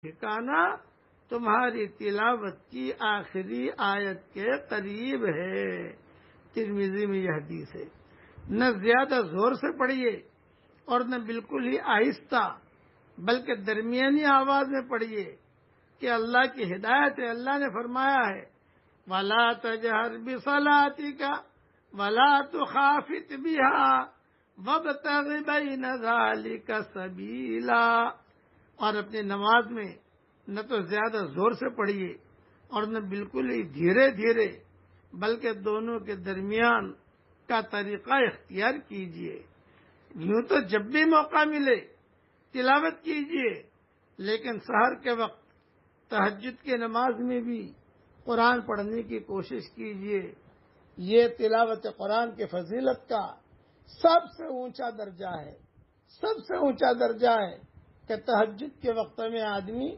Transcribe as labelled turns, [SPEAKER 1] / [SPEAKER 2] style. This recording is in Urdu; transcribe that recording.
[SPEAKER 1] ٹھکانہ تمہاری تلاوت کی آخری آیت کے قریب ہے۔ ترمذی میں یہ حدیث ہے۔ نہ زیادہ زور سے پڑھیے اور نہ بالکل ہی آہستہ، بلکہ درمیانی آواز میں پڑھیے کہ اللہ کی ہدایت ہے۔ اللہ نے فرمایا ہے وَلَا تَجْهَرْ بِصَلَاتِكَ وَلَا تُخَافِتْ بِهَا وَابْتَغِ بَيْنَ ذَلِكَ سَبِيلًا، اور اپنی نماز میں نہ تو زیادہ زور سے پڑھیے اور نہ بالکل ہی دھیرے دھیرے، بلکہ دونوں کے درمیان کا طریقہ اختیار کیجیے۔ یوں تو جب بھی موقع ملے تلاوت کیجیے، لیکن سحر کے وقت تہجد کی نماز میں بھی قرآن پڑھنے کی کوشش کیجیے۔ یہ تلاوت قرآن کی فضیلت کا سب سے اونچا درجہ ہے، سب سے اونچا درجہ ہے کہ تہجد کے وقت میں آدمی